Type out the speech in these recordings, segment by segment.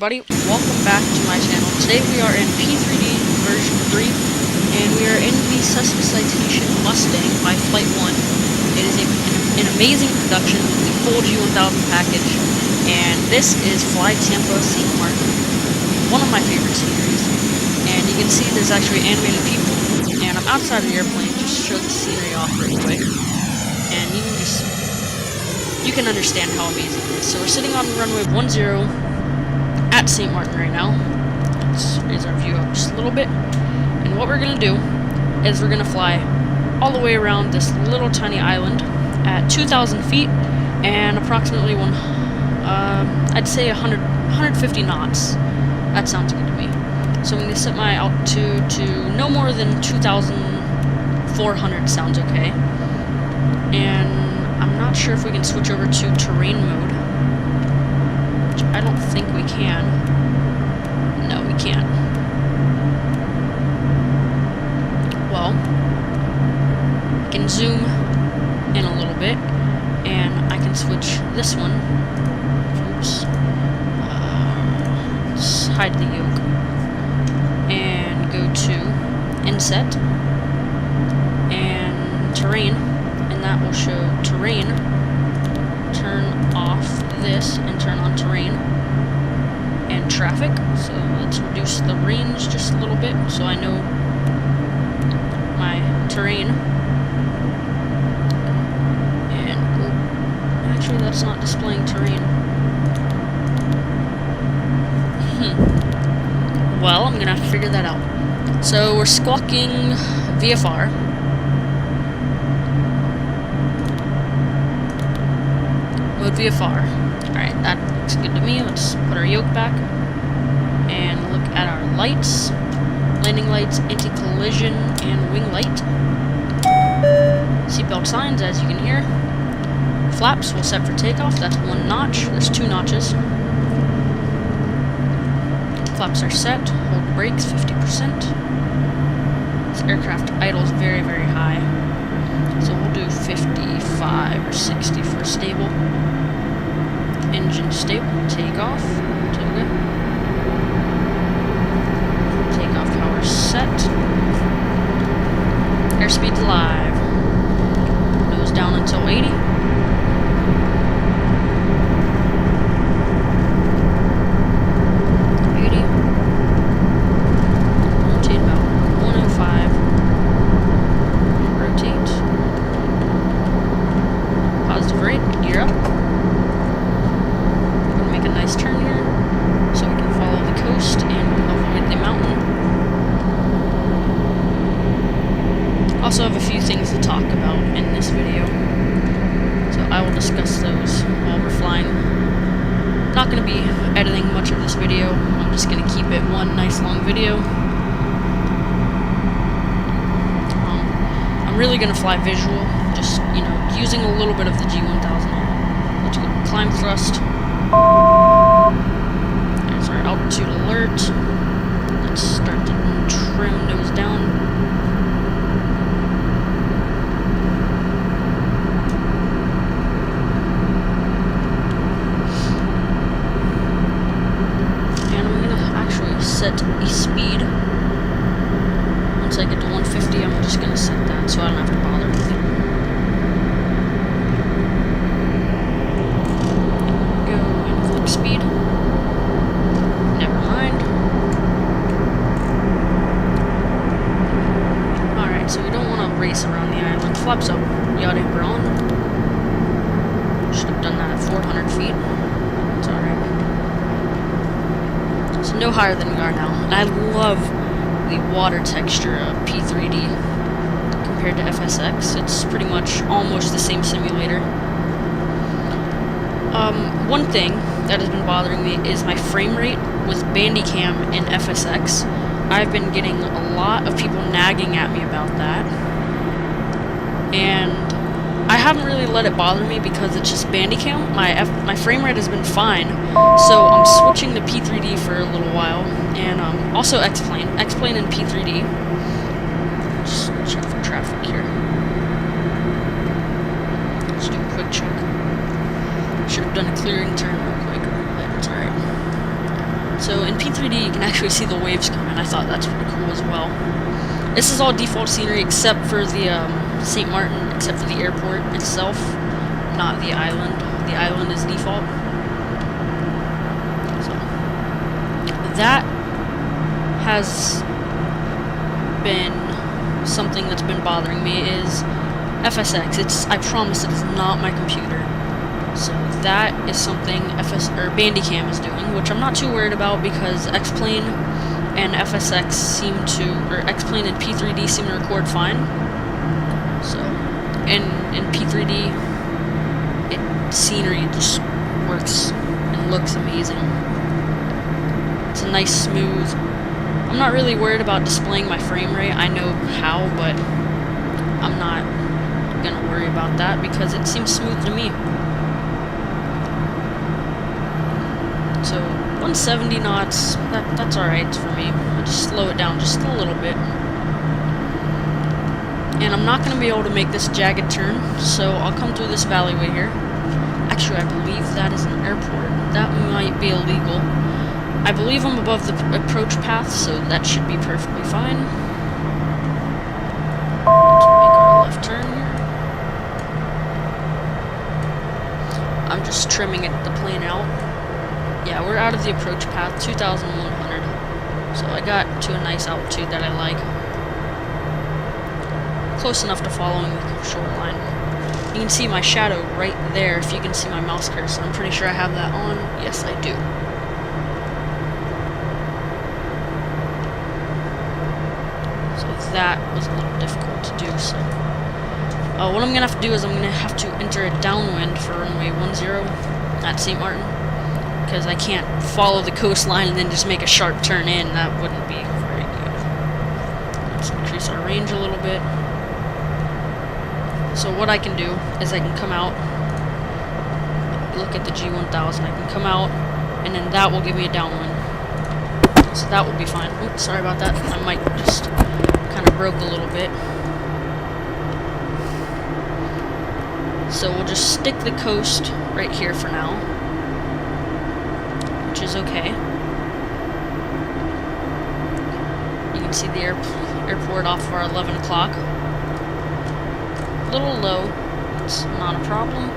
everybody, welcome back to my channel. Today we are in P3D version 3, and we are in the Citation Mustang by Flight1. It is an amazing production with the full G1000 package, and this is Fly Tampa St. Maarten, one of my favorite sceneries. And you can see there's actually animated people, and I'm outside of the airplane just to show the scenery off real quick, and you can understand how amazing it is. So we're sitting on runway 10 at St. Maarten right now. Let's raise our view up just a little bit. And what we're going to do is we're going to fly all the way around this little tiny island at 2,000 feet and approximately I'd say 150 knots. That sounds good to me. So I'm going to set my altitude to no more than 2,400 sounds okay. And I'm not sure if we can switch over to terrain mode, which I don't think we can. No, we can't. Well, I can zoom in a little bit, and I can switch this one. Oops. Let's hide the yoke. And go to Inset, and Terrain. That will show terrain. Turn off this and turn on terrain and traffic. So let's reduce the range just a little bit so I know my terrain. And actually that's not displaying terrain. Well, I'm gonna have to figure that out. So we're squawking VFR. Mode VFR. Alright, that looks good to me. Let's put our yoke back and look at our lights. Landing lights, anti-collision, and wing light. Seatbelt signs, as you can hear. Flaps will set for takeoff. That's one notch. There's two notches. Flaps are set. Hold brakes 50%. This aircraft idles very, very high. So we'll do 55 or 60 for stable. Engine stable. Takeoff. Toga. Takeoff power set. Airspeed's live. Nose down until 80. Rotate about 105. Rotate. Positive rate, gear up. We're going to make a nice turn here so we can follow the coast and avoid the mountain. Also have a few things to talk about in this video, so I will discuss those while we're flying. Not going to be editing much of this video, I'm just going to keep it one nice long video. I'm really going to fly visual, just, using a little bit of the G1000. Let's go climb thrust. There's our altitude alert. Let's start to trim nose down. And I'm going to actually set a speed. Once I get to 150, I'm just going to set that so I don't have to bother with it. Speed. Never mind. Alright, so we don't want to race around the island. Flaps up. Yacht anchor on. Should have done that at 400 feet. It's alright. So no higher than we are now. And I love the water texture of P3D compared to FSX. It's pretty much almost the same simulator. One thing that has been bothering me is my frame rate with Bandicam in FSX. I've been getting a lot of people nagging at me about that, and I haven't really let it bother me because it's just Bandicam. My frame rate has been fine, so I'm switching to P3D for a little while, and also X-Plane in P3D. Just check for traffic here. Let's do a quick check. Should have done a clearing turn real quick, but it's alright. P3D, you can actually see the waves coming. I thought that's pretty cool as well. This is all default scenery except for the St. Maarten, except for the airport itself, not the island. The island is default. So that has been something that's been bothering me is FSX. I promise it is not my computer. So that is something Bandicam is doing, which I'm not too worried about because X-Plane and FSX X-Plane and P3D seem to record fine. So, and in P3D, scenery just works and looks amazing. It's a nice, smooth. I'm not really worried about displaying my frame rate. I know how, but I'm not gonna worry about that because it seems smooth to me. So 170 knots, that's alright for me. I'll just slow it down just a little bit. And I'm not going to be able to make this jagged turn, so I'll come through this alleyway here. Actually, I believe that is an airport. That might be illegal. I believe I'm above the approach path, so that should be perfectly fine. Let's make our left turn here. I'm just trimming the plane out. Yeah, we're out of the approach path, 2,100. So I got to a nice altitude that I like. Close enough to following the shoreline. You can see my shadow right there if you can see my mouse cursor. I'm pretty sure I have that on. Yes, I do. So that was a little difficult to do, so... what I'm going to have to do is I'm going to have to enter a downwind for runway 10 at St. Maarten. Because I can't follow the coastline and then just make a sharp turn in. That wouldn't be very good. Let's increase our range a little bit. So what I can do is I can come out, look at the G1000, I can come out, and then that will give me a downwind. So that will be fine. Oops, sorry about that. I might just kind of broke a little bit. So we'll just stick the coast right here for now, which is okay. You can see the airport off of our 11 o'clock. A little low, it's not a problem.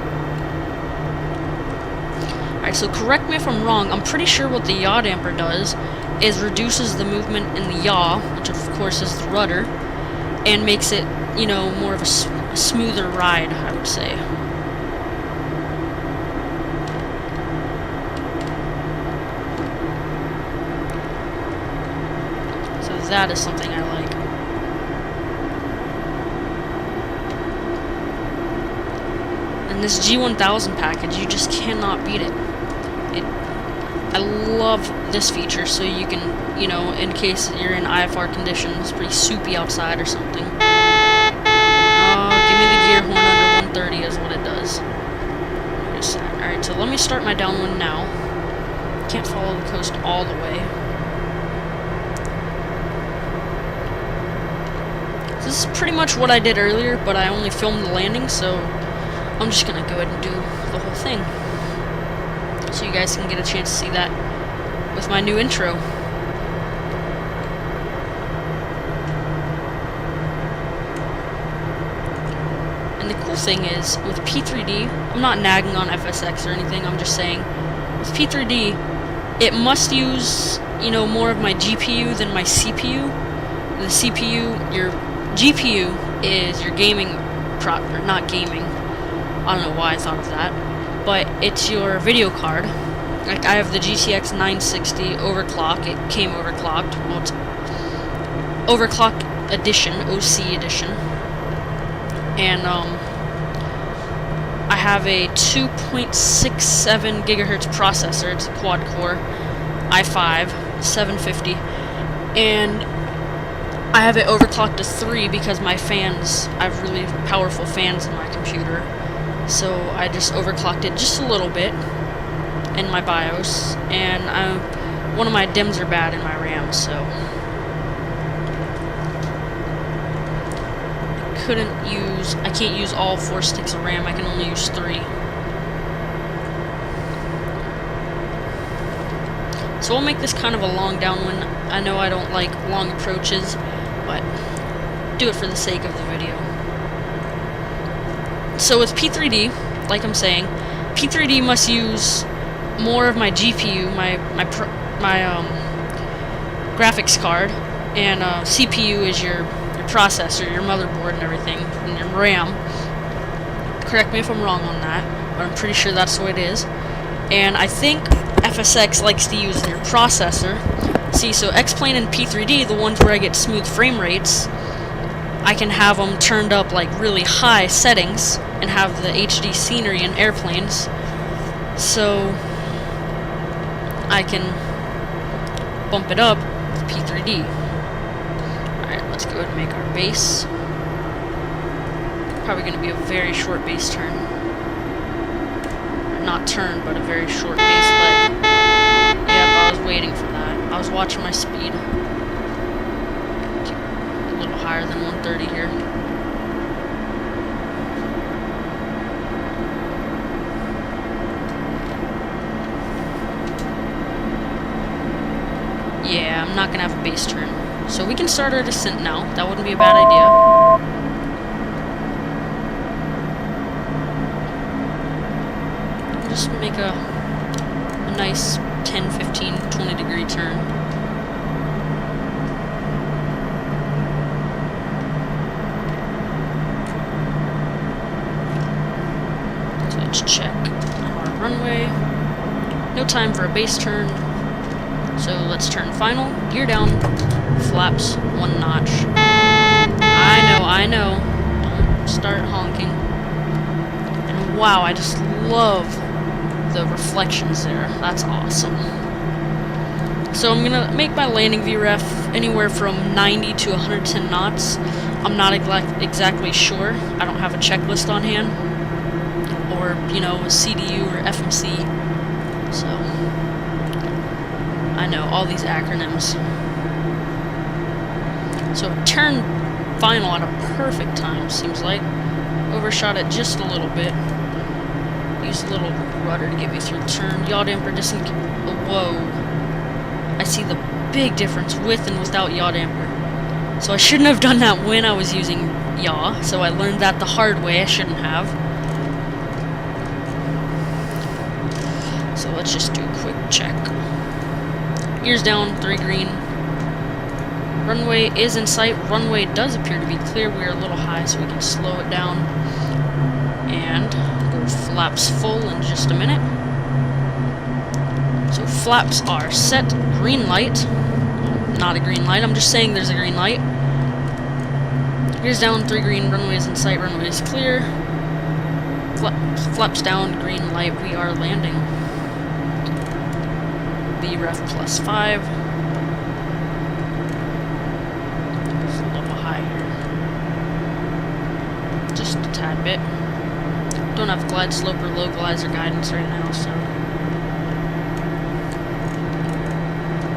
Alright, so correct me if I'm wrong, I'm pretty sure what the yaw damper does is reduces the movement in the yaw, which of course is the rudder, and makes it, you know, more of a smoother ride, I would say. So that is something I like. And this G1000 package, you just cannot beat it. I love this feature, so you can, you know, in case you're in IFR conditions, pretty soupy outside or something. Give me the gear horn under 130 is what it does. Alright, so let me start my downwind now. Can't follow the coast all the way. This is pretty much what I did earlier, but I only filmed the landing, so I'm just gonna go ahead and do the whole thing. So you guys can get a chance to see that with my new intro. And the cool thing is, with P3D, I'm not nagging on FSX or anything, I'm just saying, with P3D, it must use, you know, more of my GPU than my CPU. The CPU, your GPU is your gaming or not gaming. I don't know why I thought of that. But it's your video card. Like, I have the GTX 960 overclock. It came overclocked. Well, it's overclock edition, OC edition. And, I have a 2.67 gigahertz processor. It's a quad-core i5 750. And I have it overclocked to 3 because my fans, I have really powerful fans in my computer. So I just overclocked it just a little bit in my BIOS, and one of my DIMMs are bad in my RAM, so I can't use all 4 sticks of RAM, I can only use 3. So we'll make this kind of a long downwind. I know I don't like long approaches, but do it for the sake of the video. So with P3D, like I'm saying, P3D must use more of my GPU, my graphics card, and CPU is your processor, your motherboard and everything, and your RAM. Correct me if I'm wrong on that, but I'm pretty sure that's what it is. And I think FSX likes to use their processor. See, so X-Plane and P3D, the ones where I get smooth frame rates, I can have them turned up like really high settings and have the HD scenery in airplanes, so I can bump it up with P3D. Alright, let's go ahead and make our base. Probably going to be a very short base turn. Or not turn, but a very short base leg. Yep, I was waiting for that. I was watching my speed. A little higher than 130 here. Yeah, I'm not going to have a base turn. So we can start our descent now. That wouldn't be a bad idea. Just make a nice 10, 15, 20 degree turn. So let's check our runway. No time for a base turn. So let's turn final, gear down, flaps 1 notch. I know. Don't start honking. And wow, I just love the reflections there. That's awesome. So I'm gonna make my landing VREF anywhere from 90 to 110 knots. I'm not exactly sure. I don't have a checklist on hand, or you know, a CDU or FMC. So I know all these acronyms. So turn final at a perfect time, seems like. Overshot it just a little bit. Use a little rudder to get me through the turn. Yaw damper disengage. Whoa. I see the big difference with and without yaw damper. So I shouldn't have done that when I was using yaw. So I learned that the hard way. I shouldn't have. So let's just do a quick check. Gears down, 3 green. Runway is in sight. Runway does appear to be clear. We are a little high, so we can slow it down. And go flaps full in just a minute. So flaps are set. Green light. Not a green light. I'm just saying there's a green light. Gears down, 3 green. Runway is in sight. Runway is clear. Flaps down, green light. We are landing. VREF +5. It's a little high here. Just a tad bit. Don't have glide slope or localizer guidance right now, so.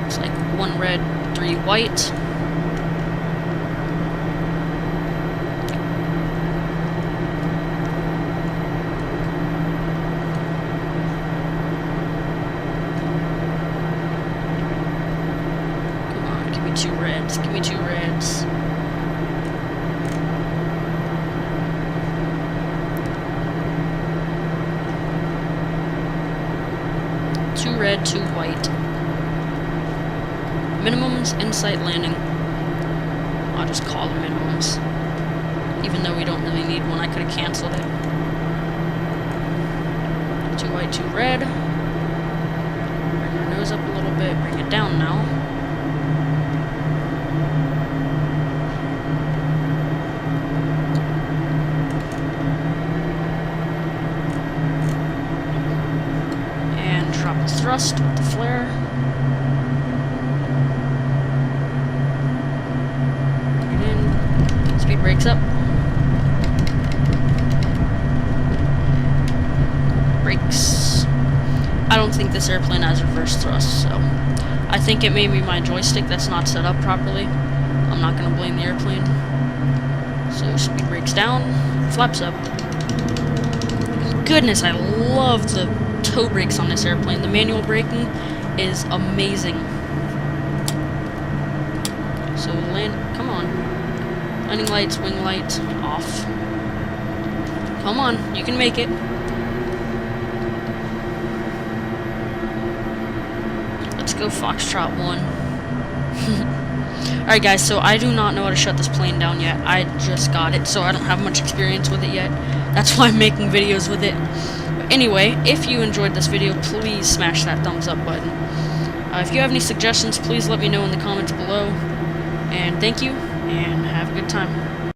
It's like 1 red, 3 white. Give me 2 reds. Two red, 2 white. Minimums, in-sight landing. I'll just call them minimums. Even though we don't really need one, I could have canceled it. 2 white, 2 red. Bring our nose up a little bit, bring it down now. Drop the thrust with the flare. Bring it in. Speed brakes up. Brakes. I don't think this airplane has reverse thrust, so I think it may be my joystick that's not set up properly. I'm not going to blame the airplane. So speed brakes down, flaps up. Goodness, I love the toe brakes on this airplane. The manual braking is amazing. So land, come on. Landing lights, wing lights, off. Come on, you can make it. Let's go Foxtrot 1. Alright guys, so I do not know how to shut this plane down yet. I just got it, so I don't have much experience with it yet. That's why I'm making videos with it. But anyway, if you enjoyed this video, please smash that thumbs up button. If you have any suggestions, please let me know in the comments below. And thank you, and have a good time.